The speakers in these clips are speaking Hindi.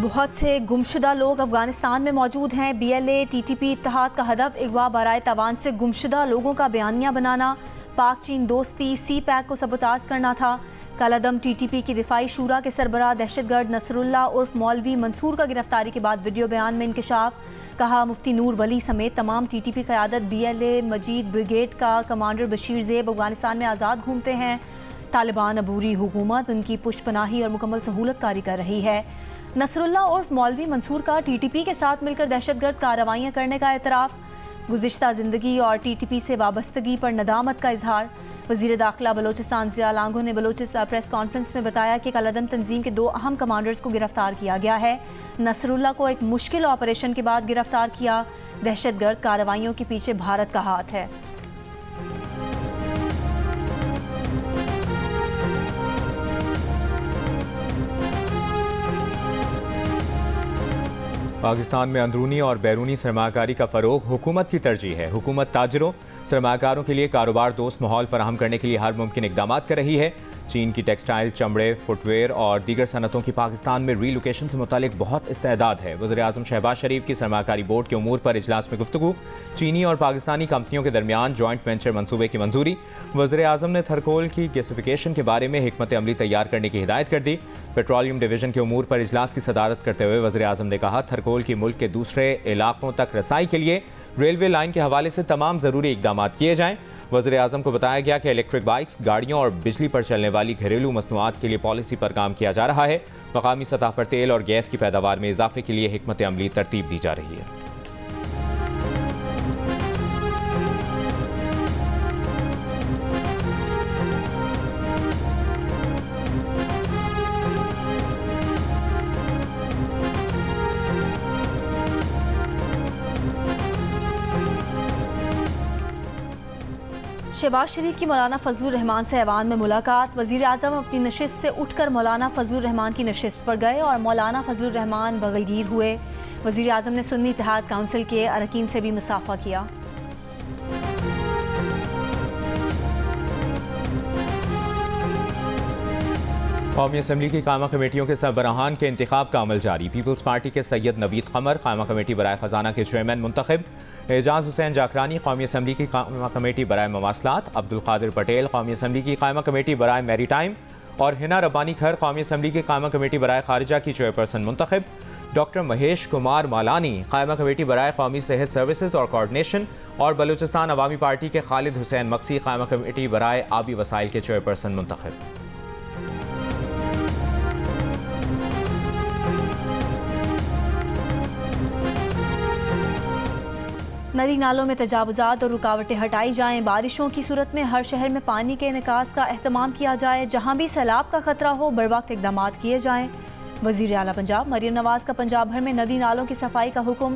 बहुत से गुमशुदा लोग अफगानिस्तान में मौजूद हैं। BLA TTP इत्तेहाद का हदफ अगवा बराए तवान से गुमशुदा लोगों का बयानिया बनाना, पाक चीन दोस्ती CPAC को सबोताज करना था। कलअदम TTP की दिफाई शूरा के सरबराह दहशतगर्द नसरुल्लाह उर्फ मौलवी मंसूर का गिरफ्तारी के बाद वीडियो बयान में इंकशाफ। कहा, मुफ्ती नूर वली समेत तमाम TTP क़यादत BLA मजीद ब्रिगेड का कमांडर बशीर ज़ेब अफगानिस्तान में आज़ाद घूमते हैं। तालिबान अबूरी हुकूमत उनकी पुष्पनाही और मुकम्मल सहूलत कारी कर रही है। नसरुल्लाह उर्फ मौलवी मंसूर का TTP के साथ मिलकर दहशतगर्द कार्रवाइयाँ करने का एतराफ़। गुज़िश्ता ज़िंदगी और TTP से वाबस्तगी पर नदामत का इजहार। वज़ीर दाखिला बलोचिस्तान ज़िया लांगो ने बलोचिस्तान प्रेस कॉन्फ्रेंस में बताया कि कलअदम तंजीम के 2 अहम कमांडर्स को गिरफ्तार किया गया है। नसरुल्लाह को एक मुश्किल ऑपरेशन के बाद गिरफ्तार किया। दहशतगर्द कार्रवाइयों के पीछे भारत का हाथ है। पाकिस्तान में अंदरूनी और बैरूनी सरमाकारी का फ़रोग हुकूमत की तरजीह है। हुकूमत ताजरों सरमाकारों के लिए कारोबार दोस्त माहौल फराहम करने के लिए हर मुमकिन इकदाम कर रही है। चीन की टेक्सटाइल, चमड़े, फुटवेयर और दीगर सनतों की पाकिस्तान में रीलोकेशन से मुतालिक बहुत इस्तेदाद है। वज़ीर-ए-आज़म शहबाज शरीफ की सरमाकारी बोर्ड के उमूर पर इजलास में गुफ्तगू। चीनी और पाकिस्तानी कंपनियों के दरमियान जॉइंट वेंचर मनसूबे की मंजूरी। वज़ीर-ए-आज़म ने थरकोल की गैसिफिकेशन के बारे में हिकमत अमली तैयार करने की हिदायत कर दी। पेट्रोलियम डिवीजन के उमूर पर इजलास की सदारत करते हुए वज़ीर-ए-आज़म ने कहा, थरकोल की मुल्क के दूसरे इलाकों तक रसाई के लिए रेलवे लाइन के हवाले से तमाम ज़रूरी इकदाम किए जाएँ। वज़ीर-ए-आज़म को बताया गया कि इलेक्ट्रिक बाइक्स, गाड़ियों और बिजली पर चलने वाली घरेलू मसनूआत के लिए पॉलिसी पर काम किया जा रहा है। मकामी सतह पर तेल और गैस की पैदावार में इजाफे के लिए हिकमत अमली तरतीब दी जा रही है। शहबाज शरीफ की मौलाना फजलुर रहमान से ऐवान में मुलाकात। वज़ीर आज़म अपनी नशिस्त से उठकर मौलाना फजलुर रहमान की नशिस्त पर गए और मौलाना फजलुर रहमान बगलगीर हुए। वज़ीर आज़म ने सुन्नी इत्तेहाद काउंसिल के अरकान से भी मुसाफा किया। कौमी असम्बली की कायमा कमेटियों के सरबराहान के इंतखाब का अमल जारी। पीपल्स पार्टी के सैयद नवीद कमर कायमा कमेटी बराए ख़जाना के चेयरमैन मुंतखब। एजाज हुसैन जाकरानी कौमी असम्बली की कायमा कमेटी बराए मवासलात। अब्दुल कादिर पटेल कौमी असम्बली की कायमा कमेटी बराए मैरी टाइम और हिना रब्बानी खर कौमी असम्बली की कायमा कमेटी बराए खारिजा की चेयरपर्सन मुंतखब। डॉक्टर महेश कुमार मालानी कायमा कमेटी बराए कौमी सेहत सर्विसेज और कोऑर्डिनेशन और बलूचिस्तान अवामी पार्टी के खालिद हुसैन मक्सी कायमा कमेटी बराए आबी वसाइल के चेयरपर्सन मुंतखब। नदी नालों में तजावुजात और रुकावटें हटाई जाएं। बारिशों की सूरत में हर शहर में पानी के निकास का एहतमाम किया जाए। जहां भी सैलाब का खतरा हो बर वक्त इकदाम किए जाएं। वज़ीर आला पंजाब मरियम नवाज का पंजाब भर में नदी नालों की सफाई का हुक्म।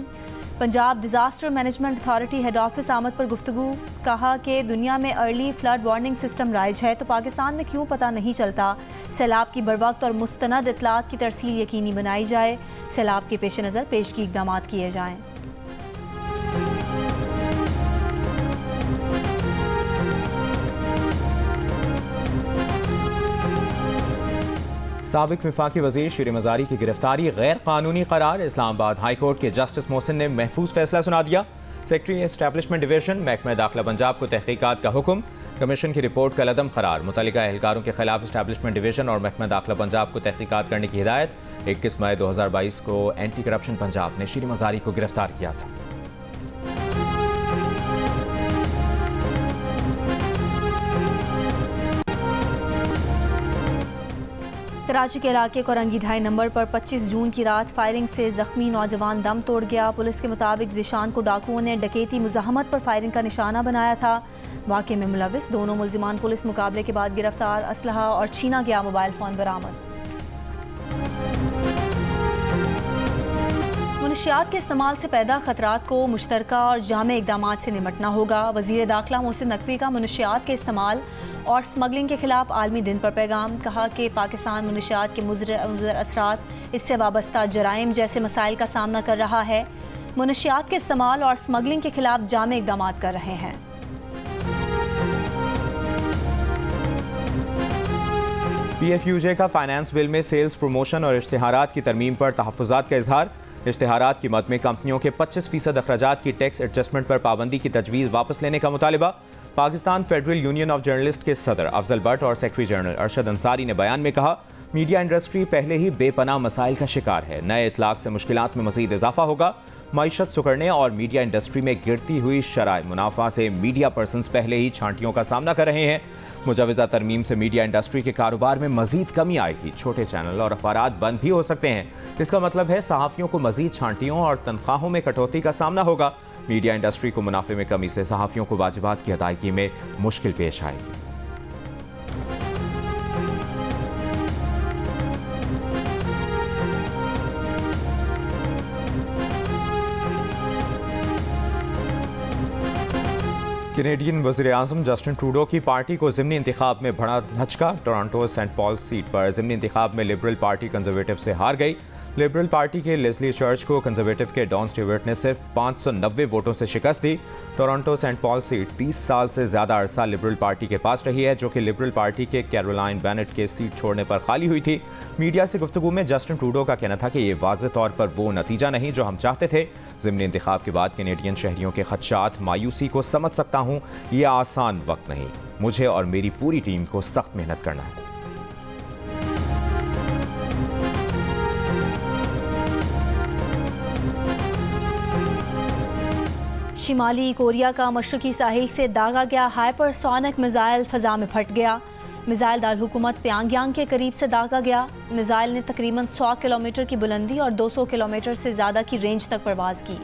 Punjab disaster management authority head office आमद पर गुफ्तगू। कहा कि दुनिया में early flood warning system rise है तो पाकिस्तान में क्यों पता नहीं चलता। सैलाब की बर वक्त और मुस्तनद इतलात की तरसील यकीनी बनाई जाए। सैलाब के पेश नज़र पेशगी इकदाम किए जाएँ। साबिक वफाकी वज़ीर शीर मज़ारी की गिरफ्तारी गैर कानूनी करार। इस्लामाबाद हाई कोर्ट के जस्टिस मोहसिन ने महफूज फैसला सुना दिया। सेक्रेटरी एस्टैब्लिशमेंट डिवीजन महकमा दाखिला पंजाब को तहकीकात का हुक्म। कमीशन की रिपोर्ट कलअदम करार। मुतल्लिका एहलकारों के खिलाफ एस्टैब्लिशमेंट डिवीजन और महकमा दाखिला पंजाब को तहकीकात करने की हिदायत। 21 मई 2022 को एंटी करप्शन पंजाब ने शीर मज़ारी को गिरफ्तार किया था। कराची के इलाके कोरंगी 2.5 नंबर पर 25 जून की रात फायरिंग से जख्मी नौजवान दम तोड़ गया। पुलिस के मुताबिक ज़िशान को डाकुओं ने डकैती मुज़ाहमत पर फायरिंग का निशाना बनाया था। वाक़े में मुलविस दोनों मुल्ज़िमान पुलिस मुकाबले के बाद गिरफ्तार। असलहा और छीना गया मोबाइल फ़ोन बरामद। मुनशियात के इस्तेमाल से पैदा खतरात को मुश्तरका और जामे इक़दामात से निमटना होगा। वज़ीर दाखिला मोहसिन नकवी का मुनशियात के इस्तेमाल और स्मगलिंग के खिलाफ आलमी दिन पर पैगाम। कहा कि पाकिस्तान मुनशियात के मुज़र असरात, इससे वाबस्ता जराइम जैसे मसाइल का सामना कर रहा है। मुनशियात के इस्तेमाल और स्मगलिंग के खिलाफ जामे इक़दाम कर रहे हैं। PFUJ का फाइनेंस बिल में सेल्स प्रमोशन और इश्तिहारात की तरमीम पर तहफ़्फ़ुज़ात का इजहार। इश्तिहारात की मद में कंपनियों के 25% अखराजात की टैक्स एडजस्टमेंट पर पाबंदी की तजवीज़ वापस लेने का मुतालिबा। Pakistan federal union of journalist के सदर अफजल भट्ट और सेक्रेटरी जनरल अरशद अंसारी ने बयान में कहा, मीडिया इंडस्ट्री पहले ही बेपनाह मसाइल का शिकार है। नए इतलाक से मुश्किलात में मज़ीद इजाफा होगा। मईशत सुकड़ने और मीडिया इंडस्ट्री में गिरती हुई शराय मुनाफा से मीडिया पर्सनस पहले ही छांटियों का सामना कर रहे हैं। मुजवज़ा तरमीम से मीडिया इंडस्ट्री के कारोबार में मजीद कमी आएगी। छोटे चैनल और अखबारात बंद भी हो सकते हैं। इसका मतलब है सहाफ़ियों को मजीद छांटियों और तनख्वाहों में कटौती का सामना होगा। मीडिया इंडस्ट्री को मुनाफे में कमी से सहाफ़ियों को वाजिबात की अदायगी में मुश्किल पेश आएगी। कैनेडियन वज़ीर-ए-आज़म जस्टिन ट्रूडो की पार्टी को ज़िमनी इंतखाब में बड़ा धचका। टोरंटो सेंट पॉल सीट पर ज़िमनी इंतखाब में लिबरल पार्टी कंजर्वेटिव से हार गई। लिबरल पार्टी के लेस्ली चर्च को कंजर्वेटिव के डॉन स्टीवर्ट ने सिर्फ 590 वोटों से शिकस्त दी। टोरंटो सेंट पॉल सीट 30 साल से ज़्यादा अरसा लिबरल पार्टी के पास रही है, जो कि लिबरल पार्टी के कैरोलाइन बेनेट के सीट छोड़ने पर खाली हुई थी। मीडिया से गुफ्तगू में जस्टिन ट्रूडो का कहना था कि ये वाज़ेह तौर पर वो नतीजा नहीं जो हम चाहते थे। ज़िमनी इंतखाब के बाद कैनेडियन शहरियों के खदशात, मायूसी को समझ सकता हूँ। ये आसान वक्त नहीं, मुझे और मेरी पूरी टीम को सख्त मेहनत करना है। शिमाली कोरिया का मशरकी साहिल से दागा गया हाइपरसोनिक मिसाइल फ़ज़ा में फट गया। मिसाइल दारहुकूमत प्यांगयांग के करीब से दागा गया। मिसाइल ने तकरीबन 100 किलोमीटर की बुलंदी और 200 किलोमीटर से ज़्यादा की रेंज तक परवाज़ की।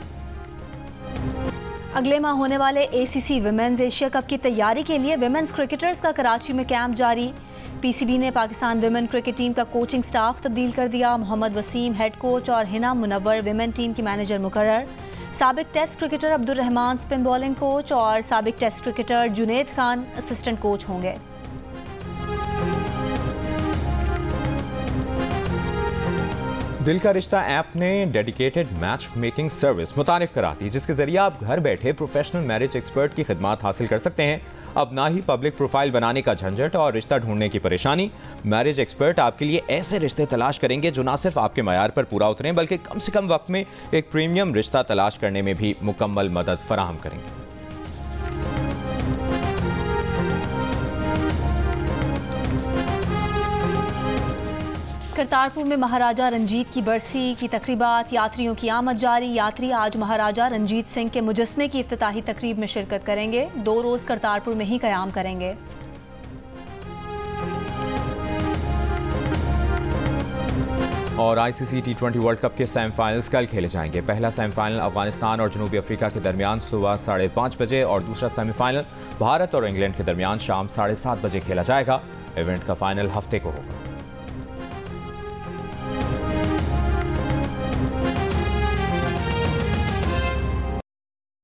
अगले माह होने वाले ACC विमेंस एशिया कप की तैयारी के लिए विमेंस क्रिकेटर्स का कराची में कैंप जारी। PCB ने पाकिस्तान विमेन क्रिकेट टीम का कोचिंग स्टाफ तब्दील कर दिया। मोहम्मद वसीम हेड कोच और हिना मुनव्वर विमेन टीम की मैनेजर मुकर्रर। साबिक test cricketer Abdul Rehman spin bowling coach और साबिक test cricketer Junaid Khan assistant coach होंगे। दिल का रिश्ता ऐप ने डेडिकेटेड मैच मेकिंग सर्विस मुतारिफ करा दी, जिसके जरिए आप घर बैठे प्रोफेशनल मैरिज एक्सपर्ट की खिदमत हासिल कर सकते हैं। अब ना ही पब्लिक प्रोफाइल बनाने का झंझट और रिश्ता ढूंढने की परेशानी। मैरिज एक्सपर्ट आपके लिए ऐसे रिश्ते तलाश करेंगे जो ना सिर्फ आपके मयार पर पूरा उतरें, बल्कि कम से कम वक्त में एक प्रीमियम रिश्ता तलाश करने में भी मुकम्मल मदद फराहम करेंगे। करतारपुर में महाराजा रंजीत की बरसी की तकरीबात, यात्रियों की आमद जारी। यात्री आज महाराजा रंजीत सिंह के मुजस्मे की इफ्तिताही तकरीब में शिरकत करेंगे। 2 रोज़ करतारपुर में ही क़याम करेंगे। और ICC T20 वर्ल्ड कप के सेमीफाइनल्स कल खेले जाएंगे। पहला सेमीफाइनल अफगानिस्तान और जनूबी अफ्रीका के दरमियान सुबह 5:30 बजे और दूसरा सेमीफाइनल भारत और इंग्लैंड के दरमियान शाम 7:30 बजे खेला जाएगा। इवेंट का फाइनल हफ्ते को होगा।